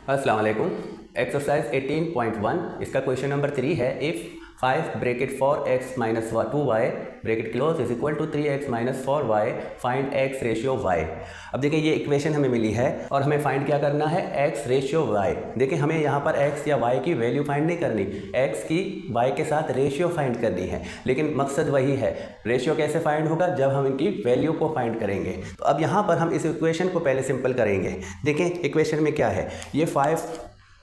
अस्सलाम वालेकुम। एक्सरसाइज 18.1 इसका क्वेश्चन नंबर 3 है। If 5 bracket 4x minus 2y bracket close is equal to 3x minus 4y find x ratio y। अब देखिए ये इक्वेशन हमें मिली है और हमें फाइंड क्या करना है, x रेशियो y। देखिए हमें यहाँ पर x या y की वैल्यू फाइंड नहीं करनी, x की y के साथ रेशियो फाइंड करनी है। लेकिन मकसद वही है, रेशियो कैसे फाइंड होगा, जब हम इनकी वैल्यू को फाइंड करेंगे। तो अब यहाँ पर हम इस इक्वेशन को पहले सिंपल करेंगे। देखें इक्वेशन में क्या है, ये 5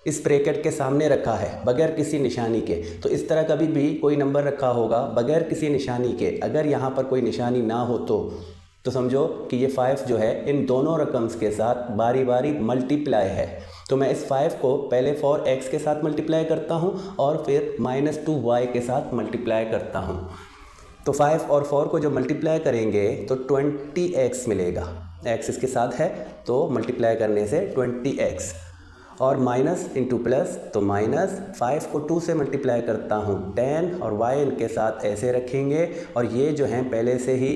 इस ब्रैकेट के सामने रखा है बगैर किसी निशानी के। तो इस तरह कभी भी कोई नंबर रखा होगा बगैर किसी निशानी के, अगर यहाँ पर कोई निशानी ना हो तो समझो कि ये 5 जो है इन दोनों रकम्स के साथ बारी बारी मल्टीप्लाई है। तो मैं इस 5 को पहले 4x के साथ मल्टीप्लाई करता हूँ और फिर -2y के साथ मल्टीप्लाई करता हूँ। तो 5 और 4 को जो मल्टीप्लाई करेंगे तो 20x मिलेगा। x इसके साथ है तो मल्टीप्लाई करने से 20x, और माइनस इंटू प्लस, तो -5 को 2 से मल्टीप्लाई करता हूँ 10, और y इनके साथ ऐसे रखेंगे। और ये जो हैं पहले से ही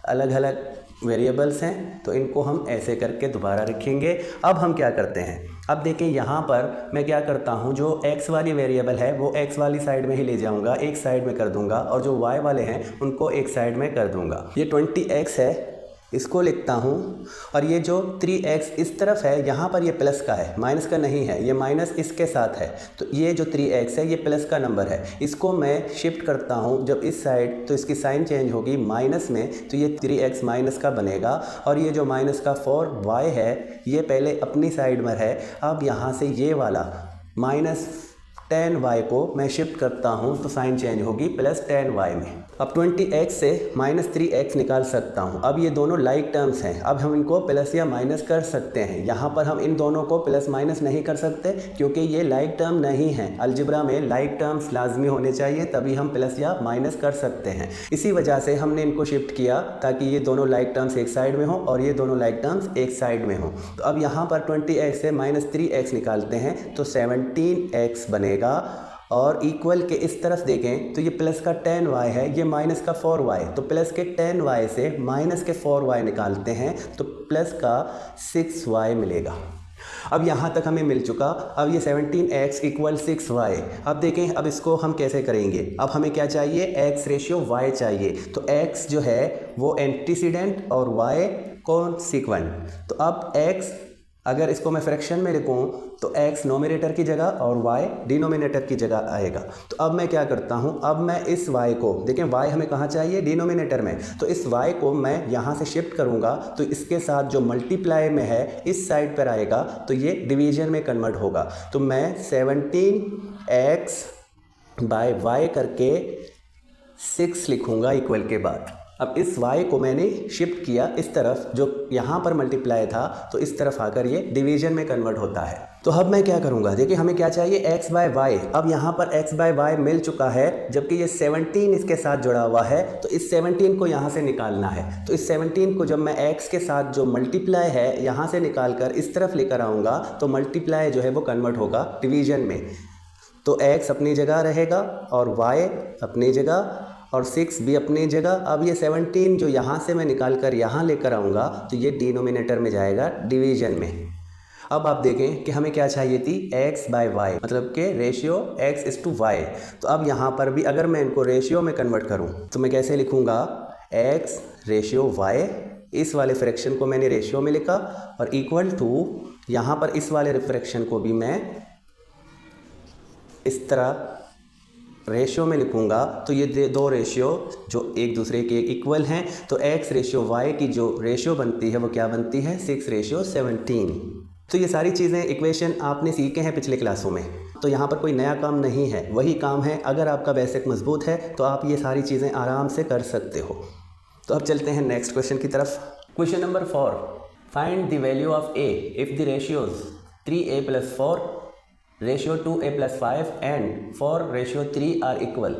अलग अलग वेरिएबल्स हैं तो इनको हम ऐसे करके दोबारा रखेंगे। अब हम क्या करते हैं, अब देखें यहाँ पर मैं क्या करता हूँ, जो x वाली वेरिएबल है वो x वाली साइड में ही ले जाऊँगा, एक साइड में कर दूँगा, और जो y वाले हैं उनको एक साइड में कर दूँगा। ये 20x है, इसको लिखता हूँ, और ये जो 3x इस तरफ है यहाँ पर ये प्लस का है, माइनस का नहीं है, ये माइनस इसके साथ है। तो ये जो 3x है ये प्लस का नंबर है, इसको मैं शिफ्ट करता हूँ जब इस साइड, तो इसकी साइन चेंज होगी माइनस में, तो ये 3x माइनस का बनेगा। और ये जो माइनस का 4y है ये पहले अपनी साइड में है। अब यहाँ से ये वाला -10y को मैं शिफ्ट करता हूँ तो साइन चेंज होगी +10y में। अब 20x से -3x निकाल सकता हूँ। अब ये दोनों लाइक टर्म्स हैं, अब हम इनको प्लस या माइनस कर सकते हैं। यहाँ पर हम इन दोनों को प्लस माइनस नहीं कर सकते क्योंकि ये लाइक टर्म नहीं है। अलजेब्रा में लाइक टर्म्स लाजमी होने चाहिए, तभी हम प्लस या माइनस कर सकते हैं। इसी वजह से हमने इनको शिफ्ट किया ताकि ये दोनों लाइक टर्म्स एक साइड में हो और ये दोनों लाइक टर्म्स एक साइड में हो। तो अब यहाँ पर 20x से -3x निकालते हैं तो 17x बनेगा। और इक्वल के इस तरफ देखें तो ये प्लस का 10y है, ये माइनस का 4y, तो प्लस के 10y से माइनस के 4y निकालते हैं तो प्लस का 6y मिलेगा। अब यहाँ तक हमें मिल चुका। अब ये 17x इक्वल 6y। अब देखें अब इसको हम कैसे करेंगे। अब हमें क्या चाहिए, x रेशियो y चाहिए। तो x जो है वो एंटीसीडेंट और y कॉन्सिक्वेंट। तो अब x अगर इसको मैं फ्रैक्शन में लिखूँ तो x नोमिनेटर की जगह और y डिनोमिनेटर की जगह आएगा। तो अब मैं क्या करता हूँ, अब मैं इस y को, देखें y हमें कहाँ चाहिए, डिनोमिनेटर में, तो इस y को मैं यहाँ से शिफ्ट करूँगा तो इसके साथ जो मल्टीप्लाई में है इस साइड पर आएगा तो ये डिवीजन में कन्वर्ट होगा। तो मैं 17x बाय y करके 6 लिखूँगा इक्वल के बाद। अब इस y को मैंने शिफ्ट किया इस तरफ, जो यहाँ पर मल्टीप्लाई था तो इस तरफ आकर ये डिवीजन में कन्वर्ट होता है। तो अब मैं क्या करूँगा, देखिए हमें क्या चाहिए, x बाय वाई। अब यहाँ पर x बाय वाई मिल चुका है, जबकि ये 17 इसके साथ जुड़ा हुआ है, तो इस 17 को यहाँ से निकालना है। तो इस 17 को जब मैं x के साथ जो मल्टीप्लाई है यहाँ से निकाल कर इस तरफ लेकर आऊँगा तो मल्टीप्लाई जो है वो कन्वर्ट होगा डिवीजन में। तो x अपनी जगह रहेगा और y अपनी जगह और 6 भी अपनी जगह। अब ये 17 जो यहाँ से मैं निकाल कर यहाँ लेकर आऊँगा तो ये डिनोमिनेटर में जाएगा डिवीजन में। अब आप देखें कि हमें क्या चाहिए थी, x बाय वाई, मतलब कि रेशियो x/y। तो अब यहाँ पर भी अगर मैं इनको रेशियो में कन्वर्ट करूँ तो मैं कैसे लिखूँगा, x रेशियो y, इस वाले फ्रैक्शन को मैंने रेशियो में लिखा, और इक्वल टू यहाँ पर इस वाले फ्रैक्शन को भी मैं इस तरह रेशियो में लिखूँगा। तो ये दो रेशियो जो एक दूसरे के इक्वल हैं, तो x रेशियो y की जो रेशियो बनती है वो क्या बनती है, 6:17। तो ये सारी चीज़ें इक्वेशन आपने सीखे हैं पिछले क्लासों में, तो यहाँ पर कोई नया काम नहीं है, वही काम है। अगर आपका बेसिक मजबूत है तो आप ये सारी चीज़ें आराम से कर सकते हो। तो अब चलते हैं नेक्स्ट क्वेश्चन की तरफ। Question number 4, find the value of a if the ratios 3a + 4 ratio 2a + 5 and 4:3 are equal.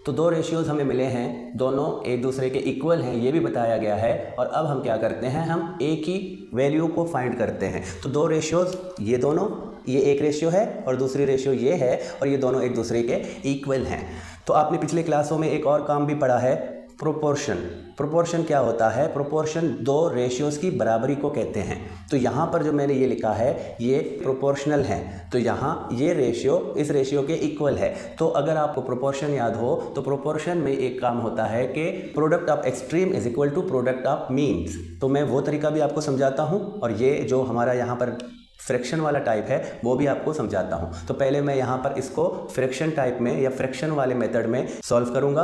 तो दो रेशियोज़ हमें मिले हैं, दोनों एक दूसरे के इक्वल हैं, ये भी बताया गया है। और अब हम क्या करते हैं, हम a की वैल्यू को फाइंड करते हैं। तो दो रेशियोज़, ये दोनों, ये एक रेशियो है और दूसरी रेशियो ये है, और ये दोनों एक दूसरे के इक्वल हैं। तो आपने पिछले क्लासों में एक और काम भी पढ़ा है, प्रोपोर्शन। प्रोपोर्शन क्या होता है? प्रोपोर्शन दो रेशियोज़ की बराबरी को कहते हैं। तो यहाँ पर जो मैंने ये लिखा है ये प्रोपोर्शनल है, तो यहाँ ये रेशियो इस रेशियो के इक्वल है। तो अगर आपको प्रोपोर्शन याद हो तो प्रोपोर्शन में एक काम होता है कि product of extreme is equal to product of means. तो मैं वो तरीका भी आपको समझाता हूँ और ये जो हमारा यहाँ पर फ्रैक्शन वाला टाइप है वो भी आपको समझाता हूँ। तो पहले मैं यहाँ पर इसको फ्रैक्शन टाइप में या फ्रैक्शन वाले मेथड में सॉल्व करूँगा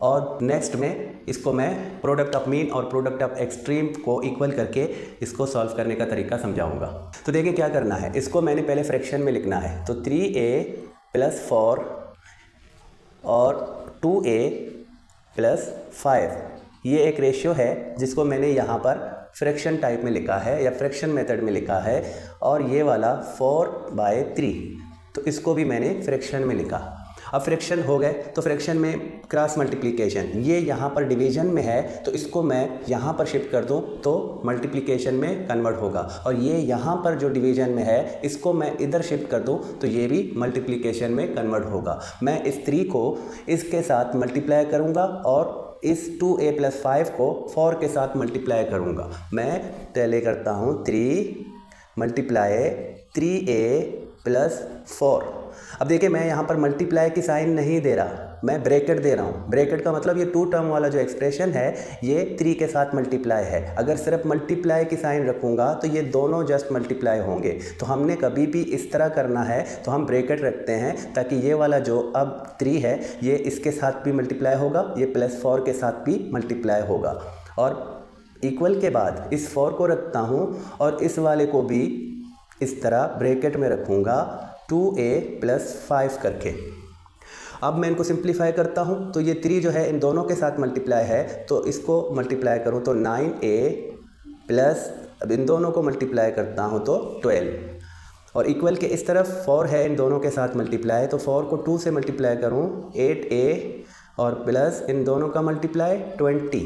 और नेक्स्ट में इसको मैं प्रोडक्ट ऑफ मीन और प्रोडक्ट ऑफ एक्सट्रीम को इक्वल करके इसको सॉल्व करने का तरीका समझाऊंगा। तो देखिए क्या करना है, इसको मैंने पहले फ्रैक्शन में लिखना है। तो 3a + 4 और 2a + 5 ये एक रेशियो है जिसको मैंने यहाँ पर फ्रैक्शन टाइप में लिखा है या फ्रैक्शन मेथड में लिखा है। और ये वाला 4/3 तो इसको भी मैंने फ्रैक्शन में लिखा। अब फ्रैक्शन हो गए तो फ्रैक्शन में क्रॉस मल्टीप्लिकेशन, ये यहाँ पर डिवीजन में है तो इसको मैं यहाँ पर शिफ्ट कर दूँ तो मल्टीप्लिकेशन में कन्वर्ट होगा। और ये यहाँ पर जो डिवीजन में है इसको मैं इधर शिफ्ट कर दूँ तो ये भी मल्टीप्लिकेशन में कन्वर्ट होगा। मैं इस 3 को इसके साथ मल्टीप्लाई करूँगा और इस 2a + 5 को 4 के साथ मल्टीप्लाई करूँगा। मैं पहले करता हूँ 3 × 3a + 4। अब देखिए मैं यहाँ पर मल्टीप्लाई की साइन नहीं दे रहा, मैं ब्रैकेट दे रहा हूँ। ब्रैकेट का मतलब ये 2 टर्म वाला जो एक्सप्रेशन है ये 3 के साथ मल्टीप्लाई है। अगर सिर्फ मल्टीप्लाई की साइन रखूँगा तो ये दोनों जस्ट मल्टीप्लाई होंगे। तो हमने कभी भी इस तरह करना है तो हम ब्रैकेट रखते हैं ताकि ये वाला जो अब 3 है ये इसके साथ भी मल्टीप्लाई होगा, ये +4 के साथ भी मल्टीप्लाई होगा। और इक्वल के बाद इस 4 को रखता हूँ और इस वाले को भी इस तरह ब्रैकेट में रखूँगा 2a + 5 करके। अब मैं इनको सिंप्लीफाई करता हूँ तो ये 3 जो है इन दोनों के साथ मल्टीप्लाई है तो इसको मल्टीप्लाई करूँ तो 9a प्लस, अब इन दोनों को मल्टीप्लाई करता हूँ तो 12 और इक्वल के इस तरफ 4 है इन दोनों के साथ मल्टीप्लाई तो 4 को 2 से मल्टीप्लाई करूँ 8a और प्लस इन दोनों का मल्टीप्लाई 20।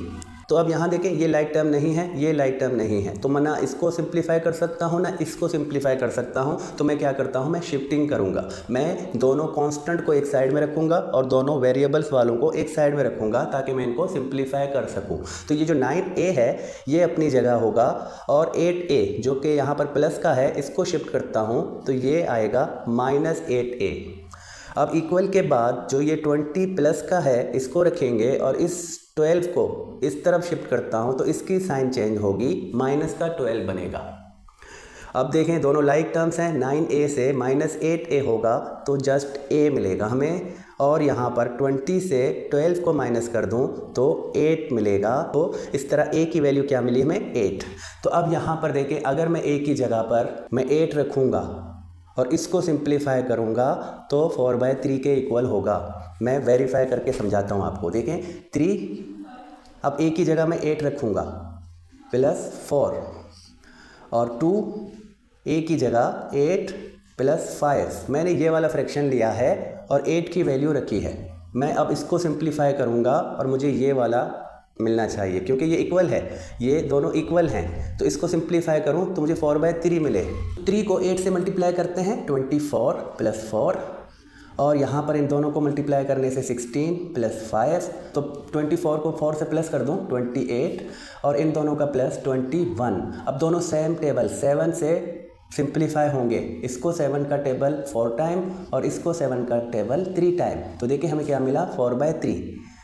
तो अब यहाँ देखें ये लाइक टर्म नहीं है, ये लाइक टर्म नहीं है तो मैं ना इसको सिंप्लीफाई कर सकता हूँ ना इसको सिंप्लीफाई कर सकता हूँ। तो मैं क्या करता हूँ, मैं शिफ्टिंग करूँगा। मैं दोनों कांस्टेंट को एक साइड में रखूँगा और दोनों वेरिएबल्स वालों को एक साइड में रखूँगा ताकि मैं इनको सिंप्लीफाई कर सकूँ। तो ये जो 9a है ये अपनी जगह होगा और 8a जो कि यहाँ पर प्लस का है इसको शिफ्ट करता हूँ तो ये आएगा -8a। अब इक्वल के बाद जो ये 20 प्लस का है इसको रखेंगे और इस 12 को इस तरफ शिफ्ट करता हूँ तो इसकी साइन चेंज होगी, -12 बनेगा। अब देखें दोनों लाइक टर्म्स हैं, 9a से -8a होगा तो जस्ट a मिलेगा हमें और यहाँ पर 20 से 12 को माइनस कर दूँ तो 8 मिलेगा। तो इस तरह a की वैल्यू क्या मिली हमें, 8। तो अब यहाँ पर देखें अगर मैं a की जगह पर मैं 8 रखूँगा और इसको सिंप्लीफाई करूँगा तो 4/3 के इक्वल होगा। मैं वेरीफाई करके समझाता हूँ आपको। देखें 3, अब a की जगह मैं 8 रखूँगा +4 और 2 a की जगह 8 + 5। मैंने ये वाला फ्रैक्शन लिया है और 8 की वैल्यू रखी है। मैं अब इसको सिंप्लीफाई करूँगा और मुझे ये वाला मिलना चाहिए क्योंकि ये इक्वल है, ये दोनों इक्वल हैं। तो इसको सिंप्लीफाई करूँ तो मुझे 4/3 मिले। 3 को 8 से मल्टीप्लाई करते हैं 24 + 4 और यहाँ पर इन दोनों को मल्टीप्लाई करने से 16 + 5 तो 24 को 4 से प्लस कर दूँ 28 और इन दोनों का प्लस 21। अब दोनों सेम टेबल 7 से सिंप्लीफाई होंगे, इसको 7 का टेबल 4 टाइम और इसको 7 का टेबल 3 टाइम। तो देखिए हमें क्या मिला, 4/3।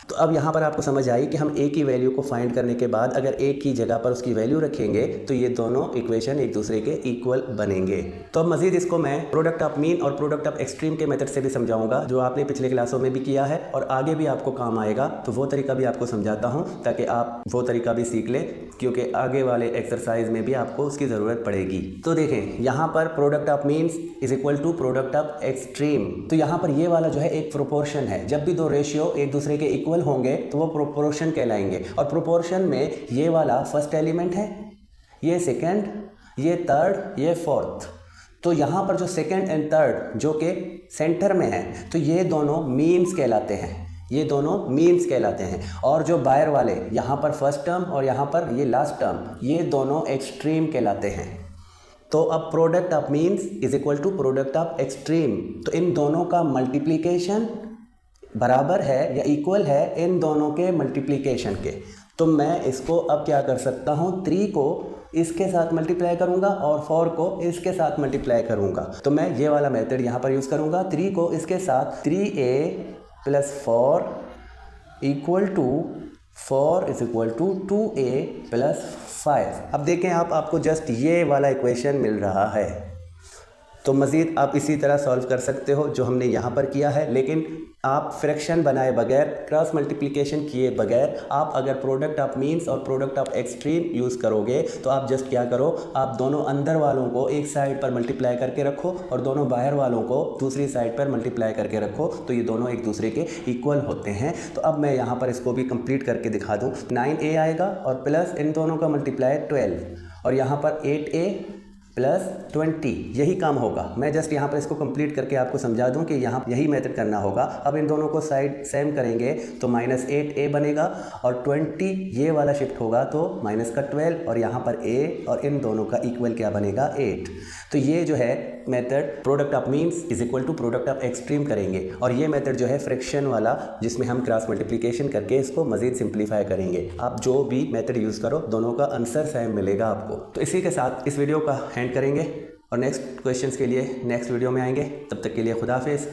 तो अब यहाँ पर आपको समझ आई कि हम a की वैल्यू को फाइंड करने के बाद अगर a की जगह पर उसकी वैल्यू रखेंगे तो ये दोनों इक्वेशन एक दूसरे के इक्वल बनेंगे। तो अब मज़ीद इसको मैं प्रोडक्ट ऑफ मीन और प्रोडक्ट ऑफ एक्सट्रीम के मेथड से भी समझाऊंगा जो आपने पिछले क्लासों में भी किया है और आगे भी आपको काम आएगा। तो वो तरीका भी आपको समझाता हूँ ताकि आप वो तरीका भी सीख लें क्योंकि आगे वाले एक्सरसाइज में भी आपको उसकी ज़रूरत पड़ेगी। तो देखें यहाँ पर product of means is equal to product of extreme. तो यहाँ पर ये वाला जो है एक प्रोपोर्शन है। जब भी दो रेशियो एक दूसरे के इक्वल होंगे तो वो प्रोपोर्शन कहलाएंगे। और प्रोपोर्शन में ये वाला फर्स्ट एलिमेंट है, ये सेकंड, ये थर्ड, ये फोर्थ। तो यहाँ पर जो सेकंड एंड थर्ड जो कि सेंटर में है तो ये दोनों मीन्स कहलाते हैं, ये दोनों मीन्स कहलाते हैं। और जो बाहर वाले यहाँ पर फर्स्ट टर्म और यहाँ पर ये लास्ट टर्म, ये दोनों एक्सट्रीम कहलाते हैं। तो अब product of means is equal to product of extreme. तो इन दोनों का मल्टीप्लिकेशन बराबर है या इक्वल है इन दोनों के मल्टीप्लिकेशन के। तो मैं इसको अब क्या कर सकता हूँ, 3 को इसके साथ मल्टीप्लाई करूँगा और 4 को इसके साथ मल्टीप्लाई करूँगा। तो मैं ये वाला मेथड यहाँ पर यूज़ करूँगा, 3 को इसके साथ 3a + 4 equal to 4 is equal to 2a + 5। अब देखें आपको जस्ट ये वाला इक्वेशन मिल रहा है। तो मज़ीद आप इसी तरह सॉल्व कर सकते हो जो हमने यहाँ पर किया है, लेकिन आप फ्रैक्शन बनाए बगैर, क्रॉस मल्टीप्लिकेशन किए बगैर आप अगर प्रोडक्ट ऑफ मीन्स और प्रोडक्ट ऑफ एक्सट्रीम यूज़ करोगे तो आप जस्ट क्या करो, आप दोनों अंदर वालों को एक साइड पर मल्टीप्लाई करके रखो और दोनों बाहर वालों को दूसरी साइड पर मल्टीप्लाई करके रखो, तो ये दोनों एक दूसरे के इक्वल होते हैं। तो अब मैं यहाँ पर इसको भी कंप्लीट करके दिखा दूँ। 9a आएगा और प्लस इन दोनों का मल्टीप्लाई 12 और यहाँ पर 8a + 20, यही काम होगा। मैं जस्ट यहाँ पर इसको कंप्लीट करके आपको समझा दूँ कि यहाँ यही मेथड करना होगा। अब इन दोनों को साइड सेम करेंगे तो -8a बनेगा और 20 ये वाला शिफ्ट होगा तो -12 और यहाँ पर a और इन दोनों का इक्वल क्या बनेगा, 8। तो ये जो है method product of means is equal to product of extreme करेंगे, और ये मेथड जो है फ्रैक्शन वाला जिसमें हम क्रॉस मल्टीप्लिकेशन करके इसको मज़ीद सिंप्लीफाई करेंगे। आप जो भी मेथड यूज़ करो दोनों का आंसर सेम मिलेगा आपको। तो इसी के साथ इस वीडियो का एंड करेंगे और नेक्स्ट क्वेश्चंस के लिए नेक्स्ट वीडियो में आएंगे। तब तक के लिए खुदा हाफिज़।